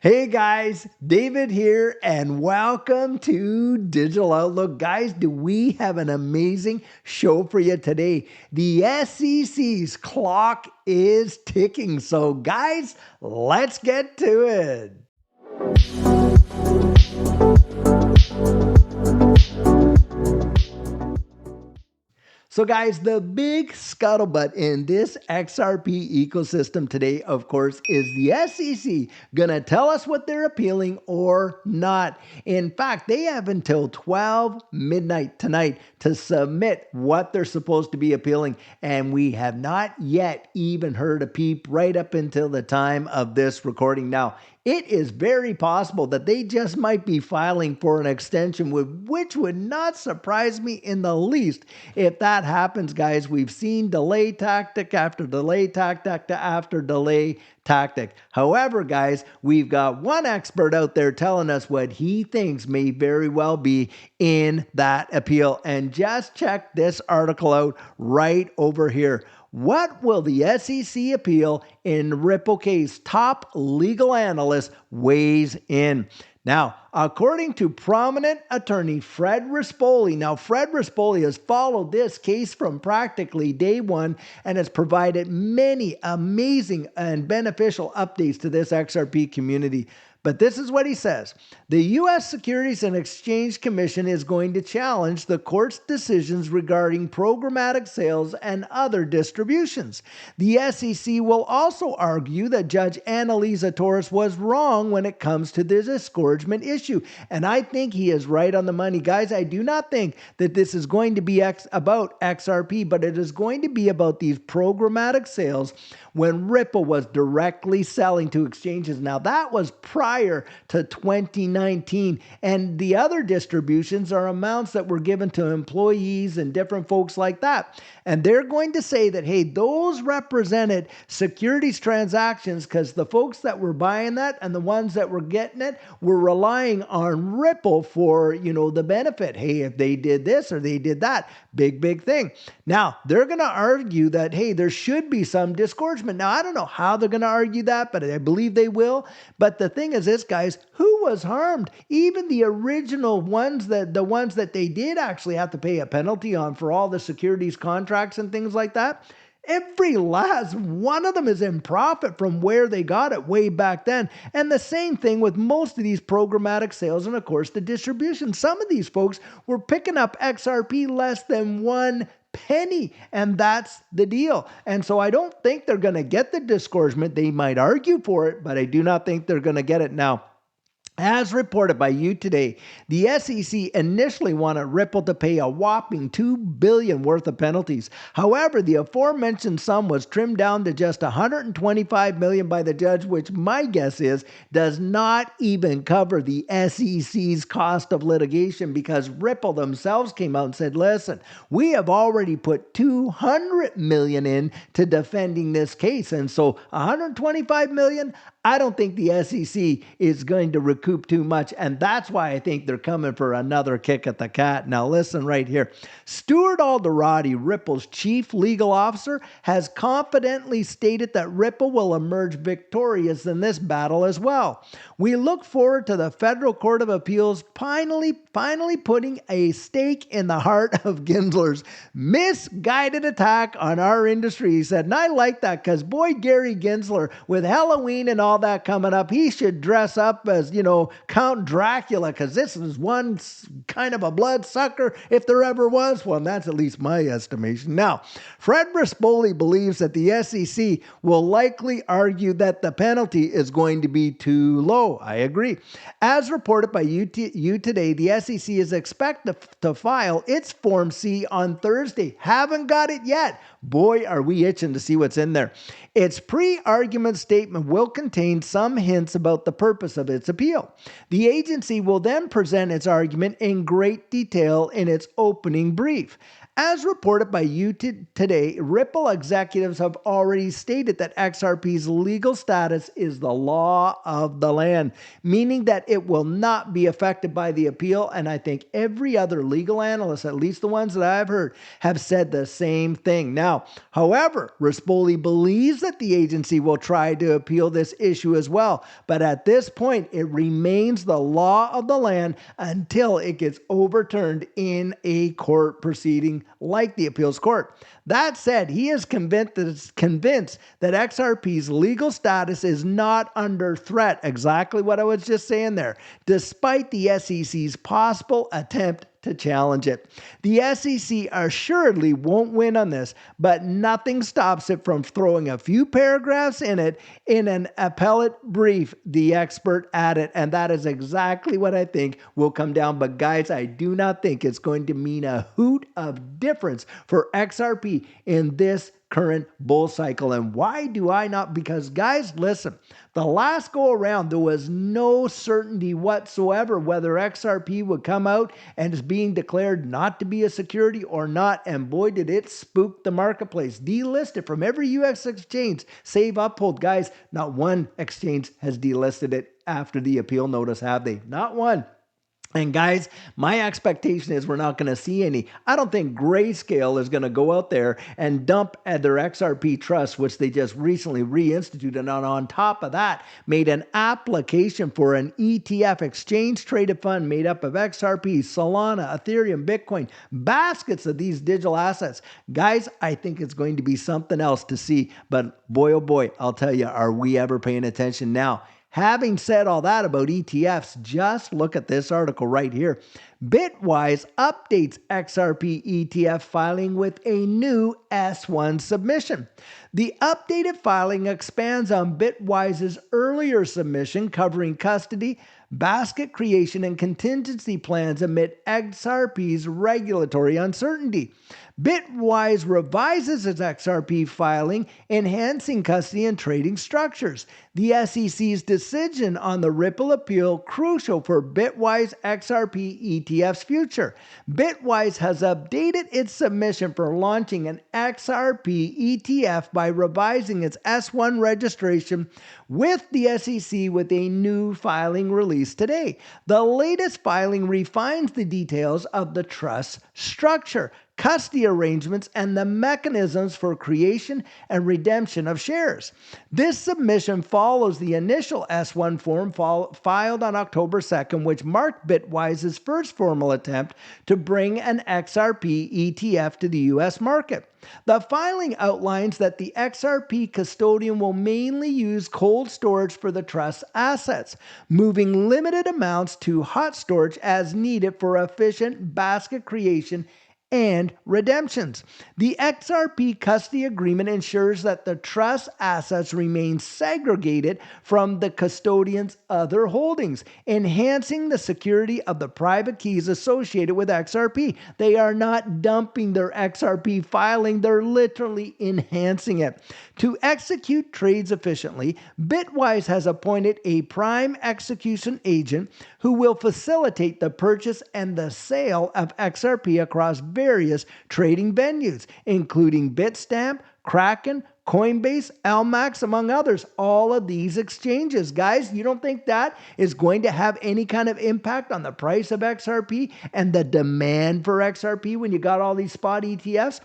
Hey guys, David here, and welcome to Digital Outlook. Guys, do we have an amazing show for you today? The SEC's clock is ticking. So, guys, let's get to it. So guys, the big scuttlebutt in this XRP ecosystem today, of course, is the SEC gonna tell us what they're appealing or not. In fact, they have until 12 midnight tonight to submit what they're supposed to be appealing, and we have not yet even heard a peep right up until the time of this recording. Now, it is very possible that they just might be filing for an extension, which would not surprise me in the least if that happens, guys. We've seen delay tactic after delay tactic after delay tactic. However, guys, we've got one expert out there telling us what he thinks may very well be in that appeal. And just check this article out right over here. What will the SEC appeal in Ripple case? Top legal analyst weighs in. Now, according to prominent attorney Fred Rispoli, now Fred Rispoli has followed this case from practically day one and has provided many amazing and beneficial updates to this XRP community. But this is what he says. The U.S. Securities and Exchange Commission is going to challenge the court's decisions regarding programmatic sales and other distributions. The SEC will also argue that Judge Annalisa Torres was wrong when it comes to the disgorgement issue. And I think he is right on the money. Guys, I do not think that this is going to be about XRP, but it is going to be about these programmatic sales when Ripple was directly selling to exchanges. Now, that was prior to 2019. And the other distributions are amounts that were given to employees and different folks like that. And they're going to say that, hey, those represented securities transactions because the folks that were buying that and the ones that were getting it were relying on Ripple for, the benefit. Hey, if they did this or they did that, big thing. Now, they're going to argue that, hey, there should be some disgorgement. Now, I don't know how they're going to argue that, but I believe they will. But the thing is this, guys, who was harmed? Even the original ones, the ones that they did actually have to pay a penalty on for all the securities contracts and things like that. Every last one of them is in profit from where they got it way back then. And the same thing with most of these programmatic sales and, of course, the distribution. Some of these folks were picking up XRP less than 1 penny, and that's the deal. And so I don't think they're going to get the disgorgement. They might argue for it, but I do not think they're going to get it now. As reported by you today, the SEC initially wanted Ripple to pay a whopping $2 billion worth of penalties. However, the aforementioned sum was trimmed down to just $125 million by the judge, which my guess is does not even cover the SEC's cost of litigation, because Ripple themselves came out and said, listen, we have already put $200 million in to defending this case. And so $125 million, I don't think the SEC is going to recoup too much, and that's why I think they're coming for another kick at the cat. Now listen right here. Stuart Alderati, Ripple's chief legal officer, has confidently stated that Ripple will emerge victorious in this battle as well. We look forward to the Federal Court of Appeals finally putting a stake in the heart of Gensler's misguided attack on our industry, he said. And I like that, because boy, Gary Gensler, with Halloween and all that coming up, he should dress up as, Count Dracula, because this is one kind of a bloodsucker if there ever was one. That's at least my estimation. Now, Fred Rispoli believes that the SEC will likely argue that the penalty is going to be too low. I agree. As reported by you today, the SEC is expected to file its Form C on Thursday. Haven't got it yet. Boy, are we itching to see what's in there. Its pre-argument statement will contain some hints about the purpose of its appeal. The agency will then present its argument in great detail in its opening brief. As reported by today, Ripple executives have already stated that XRP's legal status is the law of the land, meaning that it will not be affected by the appeal. And I think every other legal analyst, at least the ones that I've heard, have said the same thing. Now, however, Rispoli believes that the agency will try to appeal this issue as well. But at this point, it remains the law of the land until it gets overturned in a court proceeding like the appeals court. That said, he is convinced that XRP's legal status is not under threat. Exactly what I was just saying there, despite the SEC's possible attempt to challenge it. The SEC assuredly won't win on this, but nothing stops it from throwing a few paragraphs in it in an appellate brief, the expert added, and that is exactly what I think will come down. But guys, I do not think it's going to mean a hoot of difference for XRP in this current bull cycle. And why do I not? Because guys, listen, the last go around, there was no certainty whatsoever whether XRP would come out and is being declared not to be a security or not. And boy, did it spook the marketplace. Delisted from every US exchange, save Uphold. Guys, not one exchange has delisted it after the appeal notice, have they? Not one. And guys, my expectation is we're not going to see any. I don't think Grayscale is going to go out there and dump at their XRP trust, which they just recently reinstituted. And on top of that, made an application for an ETF exchange traded fund made up of XRP, Solana, Ethereum, Bitcoin, baskets of these digital assets. Guys, I think it's going to be something else to see. But boy, oh boy, I'll tell you, are we ever paying attention now? Having said all that about ETFs, just look at this article right here. Bitwise updates XRP ETF filing with a new S1 submission. The updated filing expands on Bitwise's earlier submission covering custody, basket creation, and contingency plans amid XRP's regulatory uncertainty. Bitwise revises its XRP filing, enhancing custody and trading structures. The SEC's decision on the Ripple appeal crucial for Bitwise XRP ETF's future. Bitwise has updated its submission for launching an XRP ETF by revising its S1 registration with the SEC with a new filing release today. The latest filing refines the details of the trust structure, custody arrangements, and the mechanisms for creation and redemption of shares. This submission follows the initial S1 form filed on October 2nd, which marked Bitwise's first formal attempt to bring an XRP ETF to the U.S. market. The filing outlines that the XRP custodian will mainly use cold storage for the trust's assets, moving limited amounts to hot storage as needed for efficient basket creation and redemptions. The XRP custody agreement ensures that the trust assets remain segregated from the custodian's other holdings, enhancing the security of the private keys associated with XRP. They are not dumping their XRP filing, they're literally enhancing it. To execute trades efficiently, Bitwise has appointed a prime execution agent who will facilitate the purchase and the sale of XRP across various trading venues, including Bitstamp, Kraken, Coinbase, LMAX, among others. All of these exchanges. Guys, you don't think that is going to have any kind of impact on the price of XRP and the demand for XRP when you got all these spot ETFs?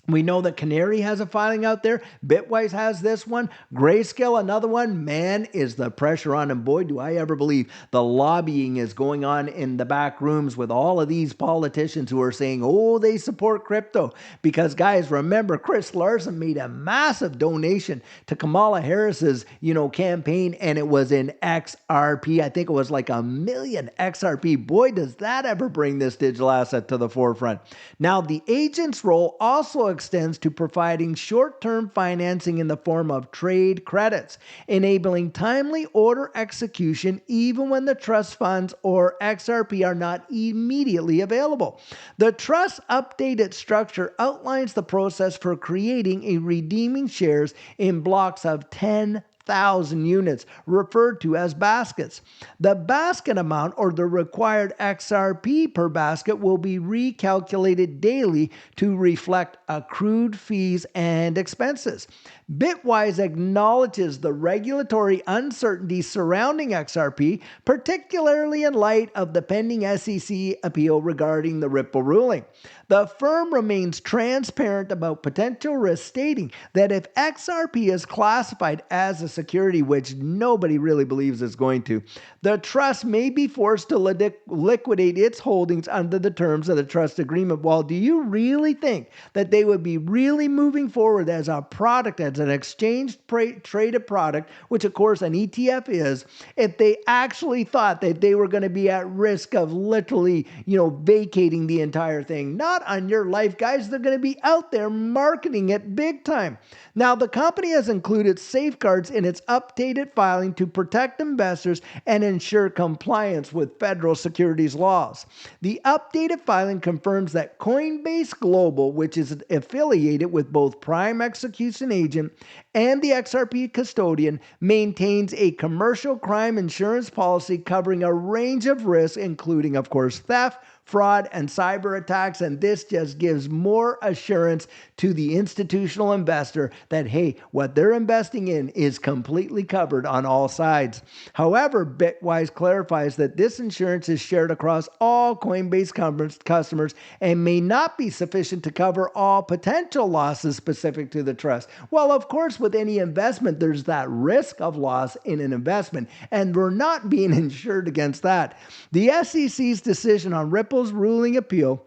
We know that Canary has a filing out there. Bitwise has this one. Grayscale, another one. Man, is the pressure on. And boy, do I ever believe the lobbying is going on in the back rooms with all of these politicians who are saying, oh, they support crypto. Because guys, remember, Chris Larson made a massive donation to Kamala Harris's, campaign, and it was in XRP. I think it was like 1 million XRP. Boy, does that ever bring this digital asset to the forefront. Now, the agent's role also extends to providing short-term financing in the form of trade credits, enabling timely order execution even when the trust funds or XRP are not immediately available. The trust updated structure outlines the process for creating and redeeming shares in blocks of 10,000 1,000 units, referred to as baskets. The basket amount, or the required XRP per basket, will be recalculated daily to reflect accrued fees and expenses. Bitwise acknowledges the regulatory uncertainty surrounding XRP, particularly in light of the pending SEC appeal regarding the Ripple ruling. The firm remains transparent about potential risks, stating that if XRP is classified as a security, which nobody really believes it's going to, the trust may be forced to liquidate its holdings under the terms of the trust agreement. Well, do you really think that they would be really moving forward as a product, as an exchange traded product, which of course an ETF is, if they actually thought that they were going to be at risk of literally, vacating the entire thing? Not on your life, guys. They're going to be out there marketing it big time. Now, the company has included safeguards in its updated filing to protect investors and ensure compliance with federal securities laws. The updated filing confirms that Coinbase Global, which is affiliated with both Prime Execution Agent and the XRP custodian, maintains a commercial crime insurance policy covering a range of risks, including, of course, theft, fraud, and cyber attacks. And this just gives more assurance to the institutional investor that, hey, what they're investing in is completely covered on all sides. However, Bitwise clarifies that this insurance is shared across all Coinbase customers and may not be sufficient to cover all potential losses specific to the trust. Well, of course, with any investment, there's that risk of loss in an investment, and we're not being insured against that. The SEC's decision on Ripple's ruling appeal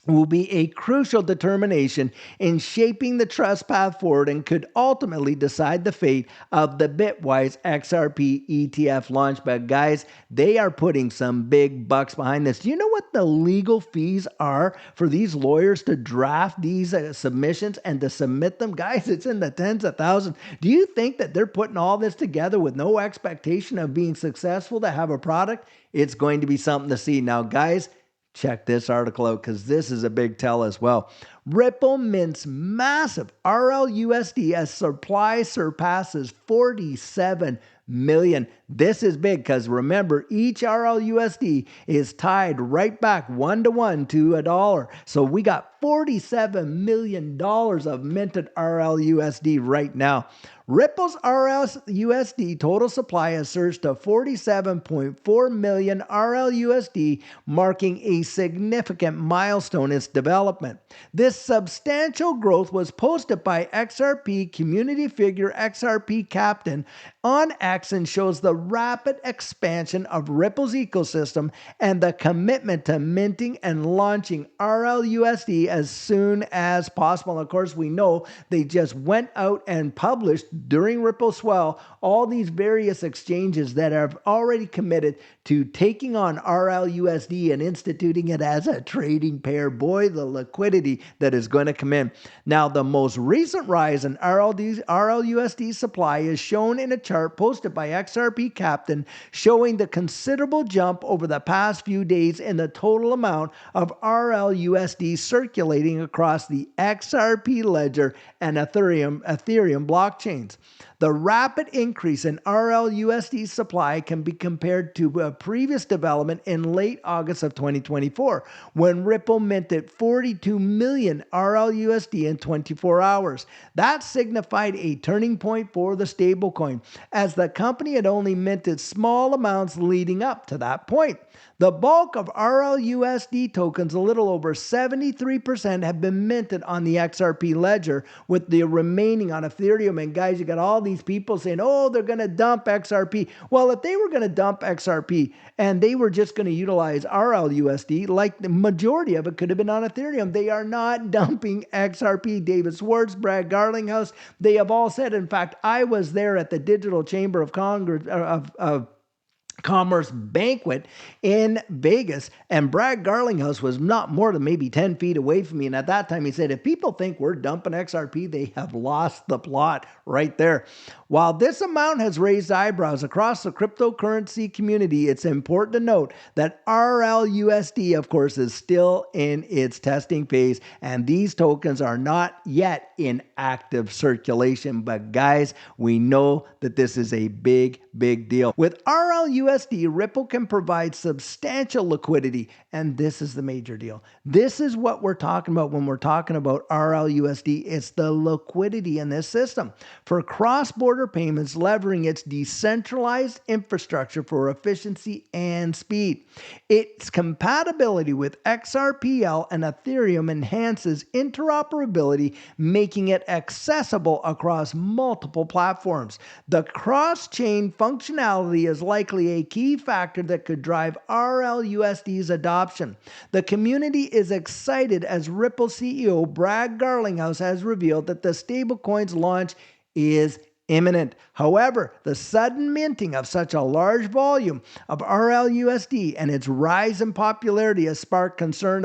will be a crucial determination in shaping the trust path forward and could ultimately decide the fate of the Bitwise XRP ETF launch. But guys, they are putting some big bucks behind this. Do you know what the legal fees are for these lawyers to draft these submissions and to submit them? Guys, it's in the tens of thousands. Do you think that they're putting all this together with no expectation of being successful to have a product? It's going to be something to see. Now, guys, check this article out because this is a big tell as well. Ripple mints massive RLUSD as supply surpasses 47 million. This is big because remember, each RLUSD is tied right back 1-to-1 to $1. So we got $47 million of minted RLUSD right now. Ripple's RLUSD total supply has surged to 47.4 million RLUSD, marking a significant milestone in its development. This substantial growth was posted by XRP community figure XRP Captain on X and shows the rapid expansion of Ripple's ecosystem and the commitment to minting and launching RLUSD as soon as possible. And of course, we know they just went out and published during Ripple Swell all these various exchanges that have already committed to taking on RLUSD and instituting it as a trading pair. Boy, the liquidity that is going to come in. Now, the most recent rise in RLUSD supply is shown in a chart posted by XRP Captain, showing the considerable jump over the past few days in the total amount of RLUSD circulating across the XRP ledger and Ethereum blockchains. The rapid increase in RLUSD supply can be compared to a previous development in late August of 2024, when Ripple minted 42 million RLUSD in 24 hours. That signified a turning point for the stablecoin, as the company had only minted small amounts leading up to that point. The bulk of RLUSD tokens, a little over 73%, have been minted on the XRP ledger, with the remaining on Ethereum. And guys, you got all these people saying, oh, they're going to dump XRP. Well, if they were going to dump XRP and they were just going to utilize RLUSD, like the majority of it could have been on Ethereum, they are not dumping XRP. David Schwartz, Brad Garlinghouse, they have all said. In fact, I was there at the Digital Chamber of Congress Commerce banquet in Vegas, and Brad Garlinghouse was not more than maybe 10 feet away from me. And at that time, he said, if people think we're dumping XRP, they have lost the plot right there. While this amount has raised eyebrows across the cryptocurrency community, it's important to note that RLUSD, of course, is still in its testing phase, and these tokens are not yet in active circulation. But guys, we know that this is a big deal. With RLUSD, Ripple can provide substantial liquidity, and this is the major deal. This is what we're talking about when we're talking about RLUSD. It's the liquidity in this system for cross-border payments, leveraging its decentralized infrastructure for efficiency and speed. Its compatibility with XRPL and Ethereum enhances interoperability, making it accessible across multiple platforms. The cross-chain functionality is likely a key factor that could drive RLUSD's adoption. The community is excited as Ripple CEO Brad Garlinghouse has revealed that the stablecoin's launch is imminent. However, the sudden minting of such a large volume of RLUSD and its rise in popularity has sparked concern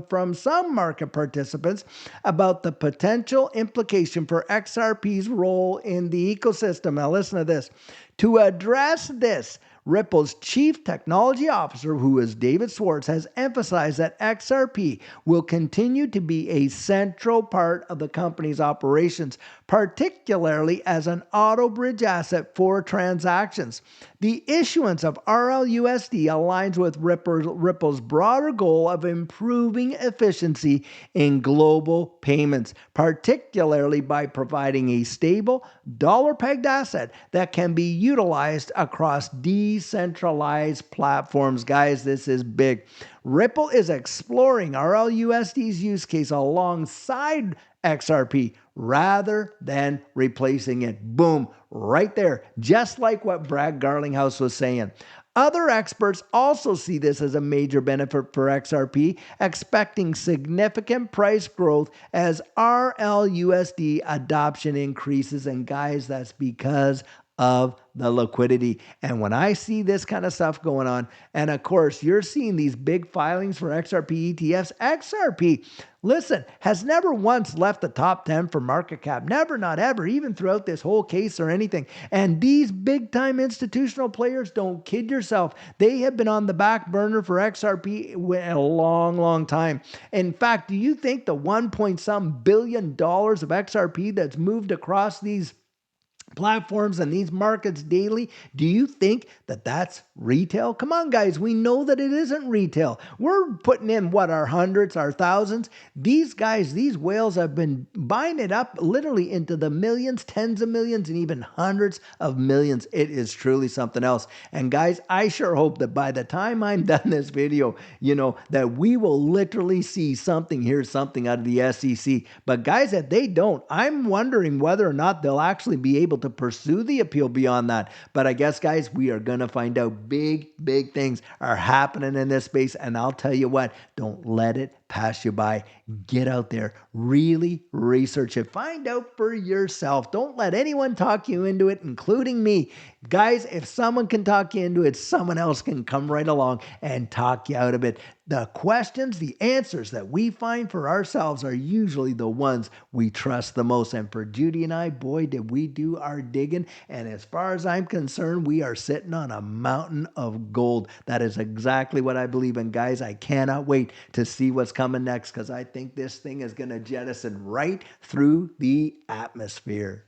from some market participants about the potential implication for XRP's role in the ecosystem. Now listen to this. To address this, Ripple's chief technology officer, who is David Schwartz, has emphasized that XRP will continue to be a central part of the company's operations, particularly as an auto bridge asset for transactions. The issuance of RLUSD aligns with Ripple's broader goal of improving efficiency in global payments, particularly by providing a stable, dollar-pegged asset that can be utilized across decentralized platforms. Guys, this is big. Ripple is exploring RLUSD's use case alongside XRP rather than replacing it. Boom, right there, just like what Brad Garlinghouse was saying. Other experts also see this as a major benefit for XRP, expecting significant price growth as RLUSD adoption increases. And guys, that's because of the liquidity. And when I see this kind of stuff going on, and of course, you're seeing these big filings for XRP ETFs, XRP, listen, has never once left the top 10 for market cap. Never, not ever, even throughout this whole case or anything. And these big time institutional players, don't kid yourself, they have been on the back burner for XRP a long time. In fact, do you think the 1 billion dollars of XRP that's moved across these platforms and these markets daily, do you think that that's retail? Come on, guys, we know that it isn't retail. We're putting in what, our hundreds, our thousands. These guys, these whales have been buying it up literally into the millions, tens of millions, and even hundreds of millions. It is truly something else. And guys, I sure hope that by the time I'm done this video, that we will literally see something out of the SEC. But guys, if they don't, I'm wondering whether or not they'll actually be able to pursue the appeal beyond that. But I guess, guys, we are going to find out. Big things are happening in this space. And I'll tell you what, don't let it pass you by. Get out there, really research it, find out for yourself. Don't let anyone talk you into it, including me. Guys, if someone can talk you into it, someone else can come right along and talk you out of it. The questions, the answers that we find for ourselves are usually the ones we trust the most. And for Judy and I, boy, did we do our digging. And as far as I'm concerned, we are sitting on a mountain of gold. That is exactly what I believe in, guys. I cannot wait to see what's coming next, because I think this thing is going to jettison right through the atmosphere.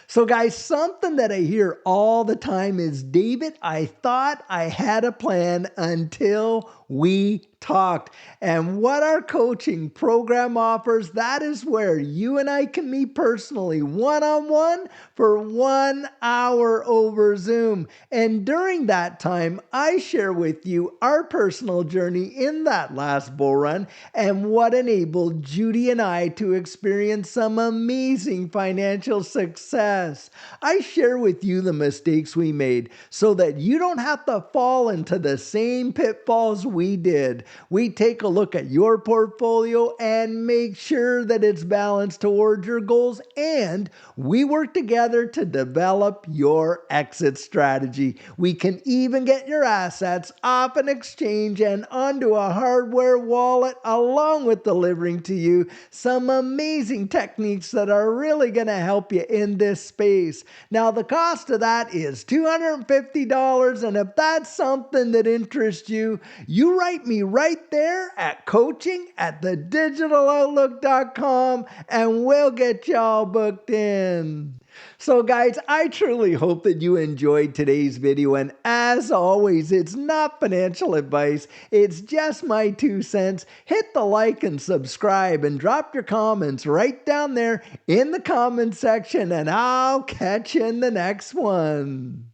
So guys, something that I hear all the time is, David, I thought I had a plan until we talked. And what our coaching program offers, that is where you and I can meet personally, one-on-one for 1 hour over Zoom. And during that time, I share with you our personal journey in that last bull run and what enabled Judy and I to experience some amazing financial success. I share with you the mistakes we made so that you don't have to fall into the same pitfalls we we did. We take a look at your portfolio and make sure that it's balanced towards your goals, and we work together to develop your exit strategy. We can even get your assets off an exchange and onto a hardware wallet, along with delivering to you some amazing techniques that are really going to help you in this space. Now, the cost of that is $250, and if that's something that interests you, you write me right there at coaching@thedigital.outlook.com and we'll get y'all booked in. So guys, I truly hope that you enjoyed today's video, and as always, it's not financial advice, it's just my 2 cents. Hit the like and subscribe and drop your comments right down there in the comment section, and I'll catch you in the next one.